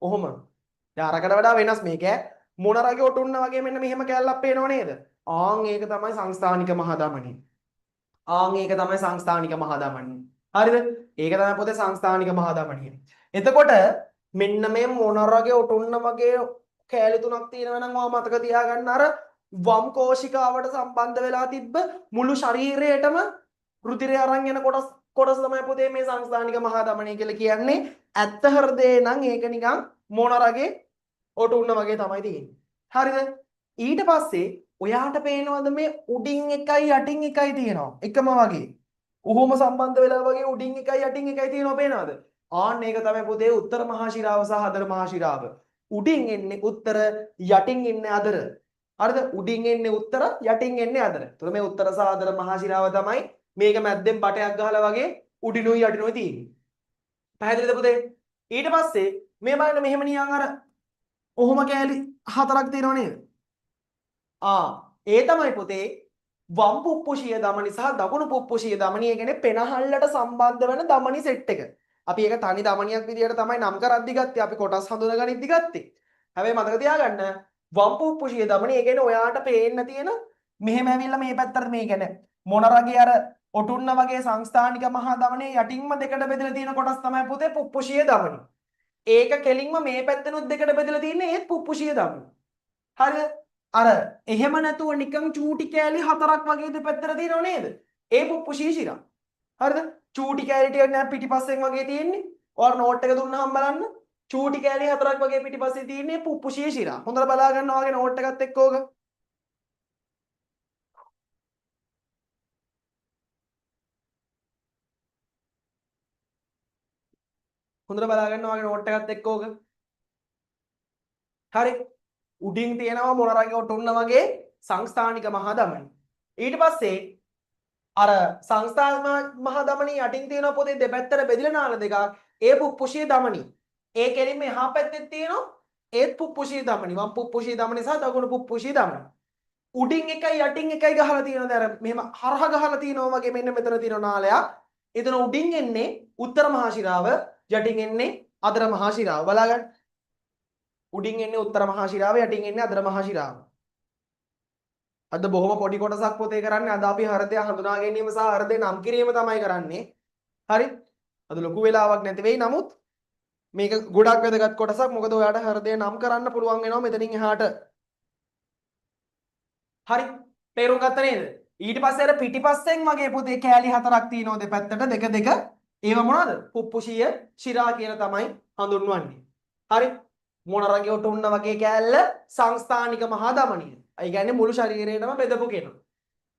ඔහොම. දැන් අරකට වඩා වෙනස් මේක. මොනරගේ ඔටුන්න වගේ මෙන්න මෙහෙම කෑල්ලක් පේනව නේද? ආන් ඒක තමයි සංස්ථානික මහා ධමනී. ආන් ඒක තමයි සංස්ථානික මහා ධමනී. හරිද? ඒක තමයි පුතේ සංස්ථානික මහා ධමනී. එතකොට මෙන්න මේ මොනරගේ ඔටුන්න වගේ කෑලි තුනක් තියෙනවා නම් ඔයා මතක තියාගන්න අර වම් කෝෂිකාවට සම්බන්ධ වෙලා තිබ්බ මුළු ශරීරයටම රුධිරය අරන් යන කොටස තමයි පුතේ මේ සංස්ථානික මහා ධමනී කියලා කියන්නේ. ඇත්ත හෘදේ නම් ඒක නිකන් මොනරගේ ඔටුන්න වගේ තමයි තියෙන්නේ. හරිද? ඊට පස්සේ ඔයාට පේනවද මේ උඩින් එකයි යටින් එකයි තියෙනවා. එකම වගේ. උහුම සම්බන්ධ වෙලා වගේ උඩින් එකයි යටින් එකයි තියෙනවා පේනවද? ආන්න ඒක තමයි පුතේ උත්තර මහා ශිරාව සහ අධර මහා ශිරාව. උඩින් එන්නේ උත්තර යටින් එන්නේ අධර. හරිද? උඩින් එන්නේ උත්තර යටින් එන්නේ අධර. එතකොට මේ උත්තර සහ අධර මහා ශිරාව තමයි මේක මැද්දෙන් බටයක් ගහලා වගේ උඩිනුයි යටිනුයි තියෙන්නේ. පැහැදිලිද පුතේ? ඊට පස්සේ මේ බලන්න මෙහෙම නියන් අර ඔහොම කෑලි හතරක් තියෙනව නේද? ඒ තමයි පුතේ වම් පුප්පුෂීය ධමනි සහ දකුණු පුප්පුෂීය ධමනි. ඒ කියන්නේ පෙනහල්ලට සම්බන්ධ වෙන ධමනි සෙට් එක. අපි ඒක තනි ධමනියක් විදියට තමයි නම් කරද්දි ගත්තේ. අපි කොටස් හඳුනගනිද්දි ගත්තේ. හැබැයි මතක තියාගන්න වම් පුප්පුෂීය ධමනි ඒ කියන්නේ ඔයාට පේන්න තියෙන මෙහෙම ඇවිල්ලා මේ පැත්තට මේ කියන්නේ මොනරගේ අර ඔටුන්න වගේ සංස්ථානික මහා ධමනයේ යටින්ම දෙකට බෙදලා තියෙන කොටස් තමයි පුතේ පුප්පුෂීය ධමනි. ඒක කෙලින්ම මේ පැත්තෙනුත් දෙකට බෙදලා තියෙන්නේ ඒත් පුප්පුෂීය ධමනි. හරිද? අර එහෙම නැතුව නිකන් චූටි කෑලි හතරක් වගේ දෙපැත්තට තියෙනව නේද? ඒ පුප්පුෂී ශිරා. හරිද? චූටි කෑලි ටික නෑ පිටිපස්සෙන් වගේ තියෙන්නේ. ඔයාලා නෝට් එක දුන්නාම බලන්න. චූටි කෑලි හතරක් වගේ පිටිපස්සේ තියෙන්නේ පුප්පුෂී ශිරා. හොඳට බලා ගන්න ඔයාගේ නෝට් එකත් එක්ක ඕක. හොඳට බලා ගන්න ඔයාගේ නෝට් එකත් එක්ක ඕක. හරි. උඩින් තියෙනවා මොනරගේ ඔටුන්න වගේ සංස්ථානික මහා ධමනි. ඊට පස්සේ අර සංස්ථාන මහා ධමනි යටින් තියෙන පොතේ දෙපැත්තට බෙදලා නාල දෙකක් ඒ පුප්පුෂී ධමනි. ඒ කෙලින්ම එහා පැත්තේ තියෙනවා ඒත් පුප්පුෂී ධමනි. වම් පුප්පුෂී ධමනි සහ දකුණු පුප්පුෂී ධමනි. උඩින් එකයි යටින් එකයි ගහලා තියෙනවා. දැන් මෙහෙම හරහ ගහලා තියෙනවා වගේ මෙන්න මෙතන තියෙන නාලයක්. එතන උඩින් එන්නේ උත්තර මහා ශිරාව, යටින් එන්නේ අදර මහා ශිරාව. බලාගන්න. උඩින් එන්නේ උත්තර මහා ශිරාව, යටින් එන්නේ අදර මහා ශිරාව. අද බොහොම පොඩි කොටසක් පොතේ කරන්නේ. අද අපි හෘදය හඳුනා ගැනීම සහ හෘදය නම් කිරීම තමයි කරන්නේ. හරි? අද ලොකු වෙලාවක් නැති වෙයි. නමුත් මේක ගොඩක් වැදගත් කොටසක්. මොකද ඔයාලට හෘදය නම් කරන්න පුළුවන් වෙනවා මෙතනින් එහාට. හරි? තේරුම් ගත්ත නේද? ඊට පස්සේ අර පිටිපස්සෙන් වගේ පොතේ කෑලි හතරක් තියෙනවා දෙපැත්තට දෙක දෙක. ඒව මොනවද? පුප්පුෂීය ශිරා කියලා තමයි හඳුන්වන්නේ. හරි? මොනරගේ ඔටුන්න වගේ කෑල්ල සංස්ථානික මහා ධමනිය. ඒ කියන්නේ මුළු ශරීරයටම බෙදපු කෙනා.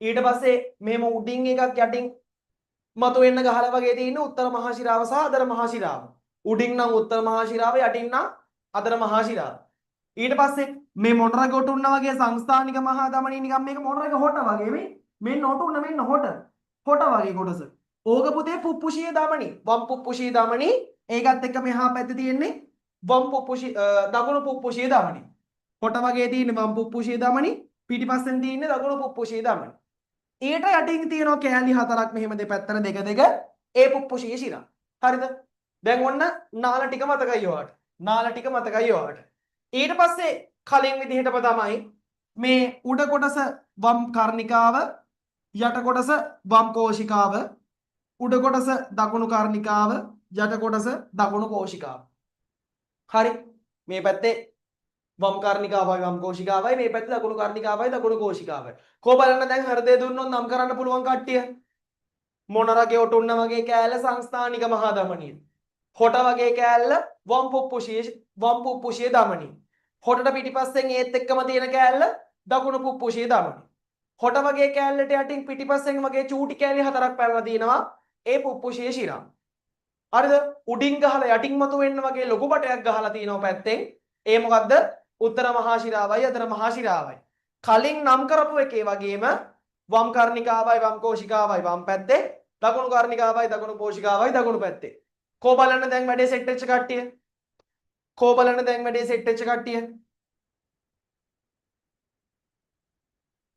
ඊට පස්සේ මෙහෙම උඩින් එකක් යටින් මතුවෙන්න ගහලා වගේ තියෙන උත්තර මහා ශිරාව සහ අදර මහා ශිරාව. උඩින් නම් උත්තර මහා ශිරාව, යටින් නම් අදර මහා ශිරාව. ඊට පස්සේ මේ මොනරගේ ඔටුන්න වගේ සංස්ථානික මහා ධමනිය නිකන් මේක මොනරගේ හොට වගේ මෙන්න ඔටුන්න මෙන්න හොට වගේ කොටස. ඕක පුතේ පුප්පුෂීය ධමනි. වම් පුප්පුෂීය ධමනි. ඒකත් එක්ක මෙහා පැත්තේ තියෙන්නේ වම් පුප්පුෂී දකුණු පුප්පුෂීය ධමනි. කොට වගේ තියෙන්නේ වම් පුප්පුෂීය ධමනි, පිටිපස්සෙන් තියෙන්නේ දකුණු පුප්පුෂීය ධමනි. ඊට යටින් තියෙනවා කෑලි හතරක් මෙහෙම දෙපැත්තට දෙක දෙක ඒ පුප්පුෂීය ශිරා. හරිද? දැන් ඔන්න නාල ටික මතකයි ඔයාලට. නාල ටික මතකයි ඔයාලට. ඊට පස්සේ කලින් විදිහටම තමයි මේ උඩ කොටස වම් කර්ණිකාව, යට කොටස වම් කෝෂිකාව, උඩ කොටස දකුණු කර්ණිකාව, යට කොටස දකුණු කෝෂිකාව. හරි? මේ පැත්තේ වම් කර්ණිකාවයි වම් කෝෂිකාවයි, මේ පැත්තේ දකුණු කර්ණිකාවයි දකුණු කෝෂිකාවයි. කො බලන්න දැන් හෘදය දුන්නොත් නම් කරන්න පුළුවන් කට්ටිය. මොනරගේ ඔටුන්න වගේ කෑල්ල සංස්ථානික මහා ධමනිය. හොට වගේ කෑල්ල වම් පුප්පුෂීය ධමනිය. හොටට පිටිපස්සෙන් ඒත් එක්කම තියෙන කෑල්ල දකුණු පුප්පුෂීය ධමනිය. හොට වගේ කෑල්ලට යටින් පිටිපස්සෙන් වගේ චූටි කෑලි හතරක් පැනලා තියෙනවා ඒ පුප්පුෂීය ශිරා. හරිද? උඩින් ගහලා යටින් මතුවෙන්න වගේ ලොකු බටයක් ගහලා තියෙනවා පැත්තෙන්. ඒ මොකද්ද? උත්තර මහා ශිරාවයි අදර මහා ශිරාවයි. කලින් නම් කරපු එකේ වගේම වම් කර්ණිකාවයි වම් කෝෂිකාවයි වම් පැත්තේ, දකුණු කර්ණිකාවයි දකුණු කෝෂිකාවයි දකුණු පැත්තේ. කෝ බලන්න දැන් වැඩේ සෙට් වෙච්ච කට්ටිය. කෝ බලන්න දැන් වැඩේ සෙට් වෙච්ච කට්ටිය.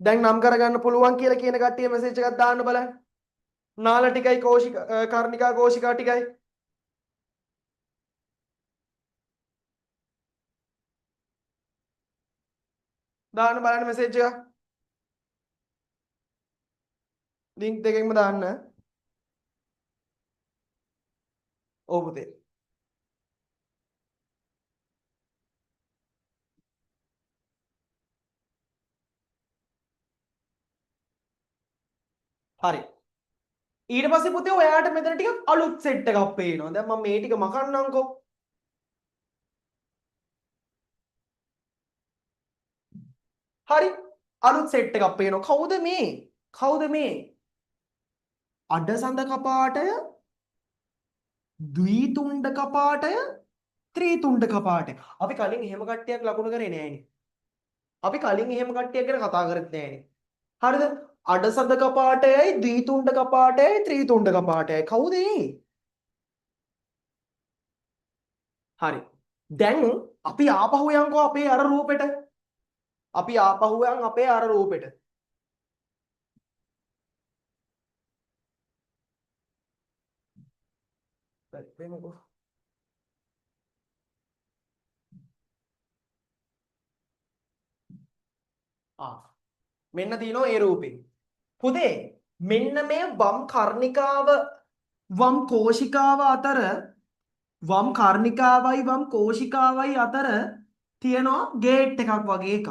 දැන් නම් කරගන්න පුළුවන් කියලා කියන කට්ටිය මෙසේජ් එකක් දාන්න බලන්න. නාල ටිකයි කර්ණිකා කෝෂිකා ටිකයි දාන්න බලන්න මෙසේජ් එක. ලින්ක් දෙකෙන්ම දාන්න. ඔව් පුතේ. හරි. ඊට පස්සේ පුතේ ඔයාට මෙතන ටිකක් අලුත් සෙට් එකක් පේනවා. දැන් මම මේ ටික මකන්නම්කෝ. හරි. අලුත් සෙට් එකක් පේනවා. කවුද මේ? කවුද මේ? අඩසඳ කපාටය, ද්විතුණ්ඩ කපාටය, ත්‍රිතුණ්ඩ කපාටය. අපි කලින් එහෙම කට්ටියක් ලකුණු කරේ නෑනේ. අපි කලින් එහෙම කට්ටියක් ගැන කතා කරත් නෑනේ. හරිද? අඩසඳ කපාටයයි, ද්විතුණ්ඩ කපාටයයි, ත්‍රිතුණ්ඩ කපාටයයි. කවුද මේ? හරි. දැන් අපි ආපහු යන්කෝ අපේ අර රූපෙට. අපි ආපහු යන් අපේ අර රූපෙට. වෙමුකෝ. මෙන්න තියෙනවා ඒ රූපේ. පුතේ මෙන්න මේ වම් කර්ණිකාව වම් කෝෂිකාව අතර වම් කර්ණිකාවයි වම් කෝෂිකාවයි අතර තියෙනවා ගේට් එකක් වගේ එකක්.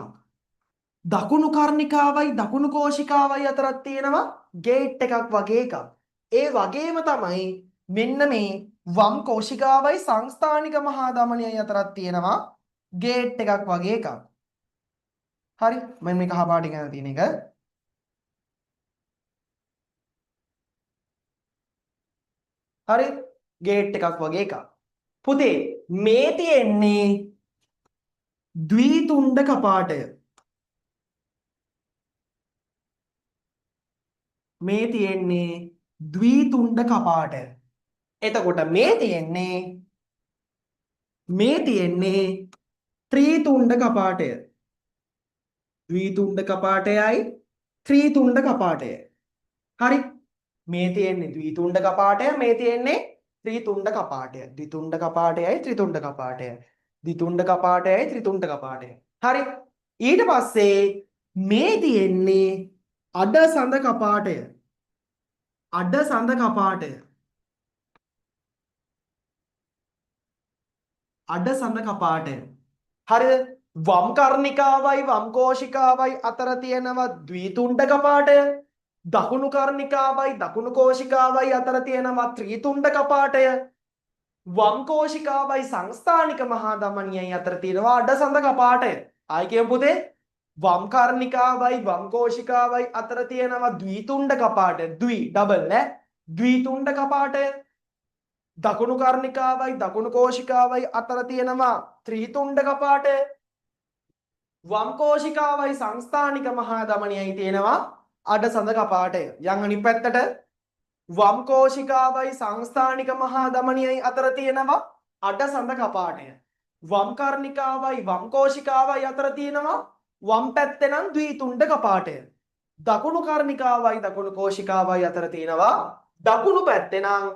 දකුණු කර්ණිකාවයි දකුණු කෝෂිකාවයි අතරත් තියෙනවා ගේට් එකක් වගේ එකක්. ඒ වගේම තමයි මෙන්න මේ වම් කෝෂිකාවයි සංස්ථානික මහා ධමනියයි අතරත් තියෙනවා ගේට් එකක් වගේ එකක්. හරි මම මේ කහ පාටින් කරලා තියෙන එක. හරි ගේට් එකක් වගේ එකක්. පුතේ මේ තියෙන්නේ ද්විතුණ්ඩ කපාටය. මේ තියෙන්නේ ද්විතුණ්ඩ කපාටය. එතකොට මේ තියෙන්නේ ත්‍රිතුණ්ඩ කපාටය. ද්විතුණ්ඩ කපාටයයි ත්‍රිතුණ්ඩ කපාටයයි. හරි මේ තියෙන්නේ ද්විතුණ්ඩ කපාටය මේ තියෙන්නේ ත්‍රිතුණ්ඩ කපාටය. ද්විතුණ්ඩ කපාටයයි ත්‍රිතුණ්ඩ කපාටය. ද්විතුණ්ඩ කපාටයයි ත්‍රිතුණ්ඩ කපාටය. හරි ඊට පස්සේ මේ තියෙන්නේ අඩසඳ කපාටය. අඩසඳ කපාටය. අඩසඳ කපාටය. හරිද? වම් කර්ණිකාවයි වම් කෝෂිකාවයි අතර තියෙනවා ද්විතුණ්ඩ කපාටය. දකුණු කර්ණිකාවයි දකුණු කෝෂිකාවයි අතර තියෙනවා ත්‍රිතුණ්ඩ කපාටය. වම් කෝෂිකාවයි සංස්ථානික මහා ධමනියයි අතර තියෙනවා අඩසඳ කපාටය. ආයි කියමු පුතේ වම් කර්ණිකාවයි වම් කෝෂිකාවයි අතර තියෙනවා ද්විතුණ්ඩ කපාටය. ඩබල් ඈ ද්විතුණ්ඩ කපාටය. දකුණු කර්ණිකාවයි දකුණු කෝෂිකාවයි අතර තියෙනවා ත්‍රිතුණ්ඩ කපාටය. වම් කෝෂිකාවයි සංස්ථානික මහා ධමනියයි තියෙනවා අඩසඳ කපාටය. යන් අනිත් පැත්තට වම් කෝෂිකාවයි සංස්ථානික මහා ධමනියයි අතර තියෙනවා අඩසඳ කපාටය. වම් කර්ණිකාවයි වම් කෝෂිකාවයි අතර තියෙනවා වම් පැත්තේ නම් ද්විතුණ්ඩ කපාටය. දකුණු කර්ණිකාවයි දකුණු කෝෂිකාවයි අතර තියෙනවා දකුණු පැත්තේ නම්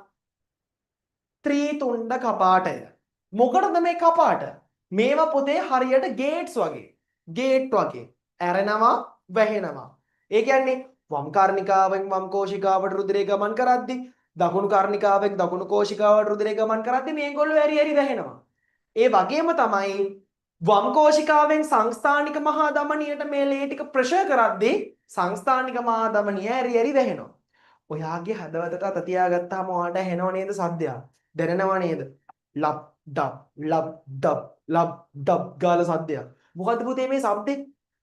ත්‍රිතුණ්ඩ කපාටය. මොකටද මේ කපාට? මේවා පොතේ හරියට ගේට්ස් වගේ. ගේට් වගේ ඇරෙනවා වැහෙනවා. ඒ කියන්නේ වම් කර්ණිකාවෙන් වම් කෝෂිකාවට රුධිරය ගමන් කරද්දී දකුණු කර්ණිකාවෙන් දකුණු කෝෂිකාවට රුධිරය ගමන් කරද්දී මේගොල්ලෝ ඇරි ඇරි වැහෙනවා. ඒ වගේම තමයි වම් කෝෂිකාවෙන් සංස්ථානික මහා ධමනියට මේ ලේ ටික ප්‍රෙෂර් කරද්දී සංස්ථානික මහා ධමනිය ඇරි ඇරි වැහෙනවා. ඔයාගේ හදවතට අත තියාගත්තාම ඔයාට ඇහෙනව නේද සද්දයක්? දැනෙනව නේද? ලබ් ඩබ් ලබ් ඩබ් ලබ් ඩබ් ගාල සද්දයක්. මොකද්ද පුතේ මේ શબ્දේ?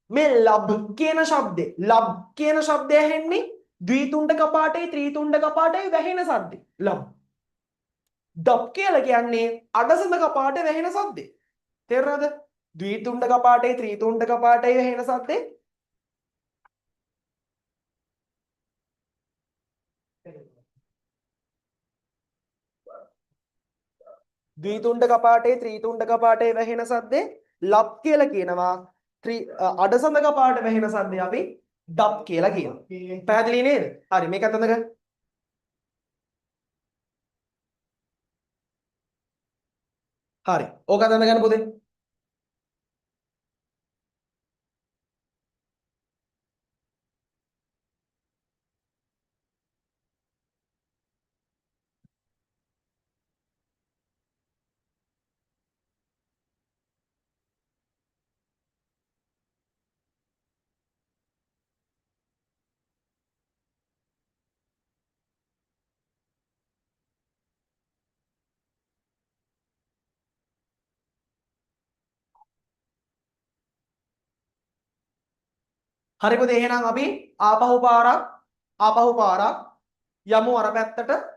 මේ ලබ් කියන શબ્දේ ලබ් කියන શબ્දය ඇහෙන්නේ ද්විතුණ්ඩ කපාටේ ත්‍රිතුණ්ඩ කපාටේ වැහෙන શબ્දේ. ලබ් ඩබ් කියලා කියන්නේ අඩසඳ කපාටේ වැහෙන શબ્දේ. තේරුණාද? ද්විතුණ්ඩ කපාටේ ත්‍රිතුණ්ඩ කපාටේ වැහෙන શબ્දේ. ද්විතුණ්ඩ කපාටේ ත්‍රිතුණ්ඩ කපාටේ වැහෙන සද්දේ ලබ් කියලා කියනවා. අඩසඳ කපාට වැහෙන සද්දේ අපි ඩබ් කියලා කියනවා. පැහැදිලි නේද? හරි මේක අතනක හරි. ඕක අතන ගන්න පුතේ. හරි පුතේ එහෙනම් අපි ආපහු පාරක් යමු අර පැත්තට.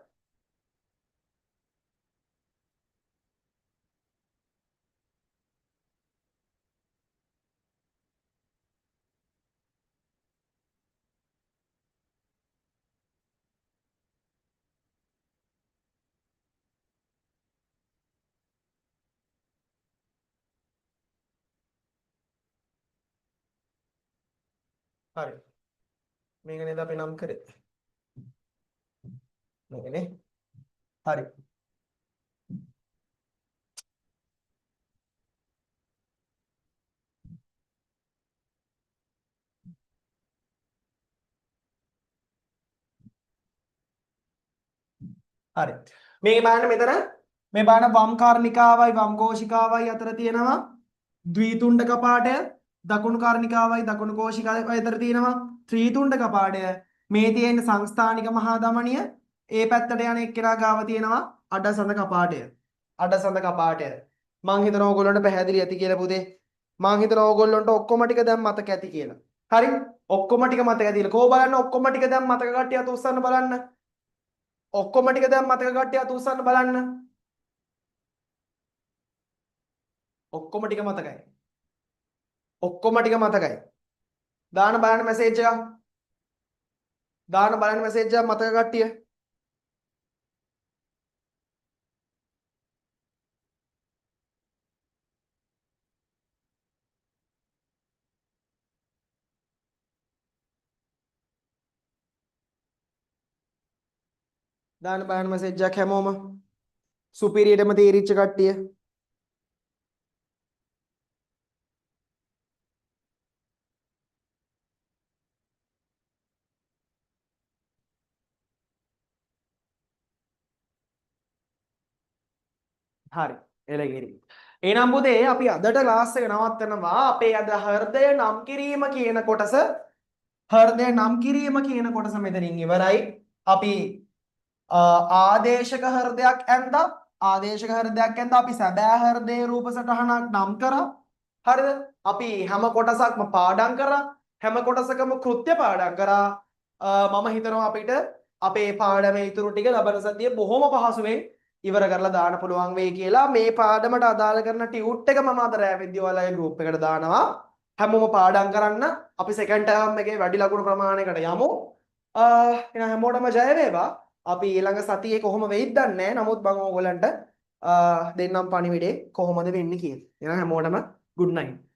හරි. මේක නේද අපි නම් කරේ. මේකනේ. හරි. හරි. මේ බලන්න මෙතන මේ බලන්න වම් කාර්නිකාවයි වම් කෝෂිකාවයි අතර තියෙනවා ද්විතුණ්ඩ කපාටය, දකුණු කාර්නිකාවයි දකුණු කෝෂිකාවයි අතර තියෙනවා ත්‍රිතුණ්ඩ කපාටය. මේ තියෙන සංස්ථානික මහා ධමනිය ඒ පැත්තට යන එක්කෙනා ගාව තියෙනවා අඩසඳ කපාටය. අඩසඳ කපාටය. මං හිතනවා ඕගොල්ලන්ට පැහැදිලි ඇති කියලා පුතේ. මං හිතනවා ඕගොල්ලන්ට ඔක්කොම ටික දැන් මතක ඇති කියලා. හරි? ඔක්කොම ටික මතක ඇතිලා. කෝ බලන්න ඔක්කොම ටික දැන් මතක කට්ටිය අත උස්සන්න බලන්න. ඔක්කොම ටික දැන් මතක කට්ටිය අත උස්සන්න බලන්න. ඔක්කොම ටික මතකයි. ඔක්කොම ටික මතකයි. දාන බලන්න මැසේජ් එකක්. දාන බලන්න මැසේජ් එකක් මතක කට්ටිය. දාන බලන්න මැසේජ් එකක් හැමෝම. සුපිරියටම තීරිච්ච කට්ටිය. හරි එළගිරි. එහෙනම් පුතේ අපි අදට ක්ලාස් එක නවත්තනවා. අපේ අද හෘදය නම් කිරීම කියන කොටස හෘදය නම් කිරීම කියන කොටස මෙතනින් ඉවරයි. අපි ආදේශක හෘදයක් ඇන්දා. ආදේශක හෘදයක් ඇන්දා අපි සැබෑ හෘදයේ රූප සටහනක් නම් කරා. හරිද? අපි හැම කොටසක්ම පාඩම් කරා. හැම කොටසකම කෘත්‍ය පාඩම් කරා. මම හිතනවා අපිට අපේ පාඩමේ ඉතුරු ටික ලබන සතියේ බොහොම පහසුවෙන් ඉවර කරලා දාන්න පුළුවන් වෙයි කියලා මේ පාඩමට අදාළ කරන ටියුට් එක මම අද රැවෙද්දී ඔයාලගේ ගෲප් එකට දානවා. හැමෝම පාඩම් කරන්න. අපි සෙකන්ඩ් ටර්ම් එකේ වැඩි ලකුණු ප්‍රමාණයකට යමු. එහෙනම් හැමෝටම ජය වේවා. අපි ඊළඟ සතියේ කොහොම වෙයිද දන්නේ නැහැ. නමුත් මම ඕගොල්ලන්ට දෙන්නම් පණිවිඩේ කොහොමද වෙන්නේ කියලා. එහෙනම් හැමෝටම good night.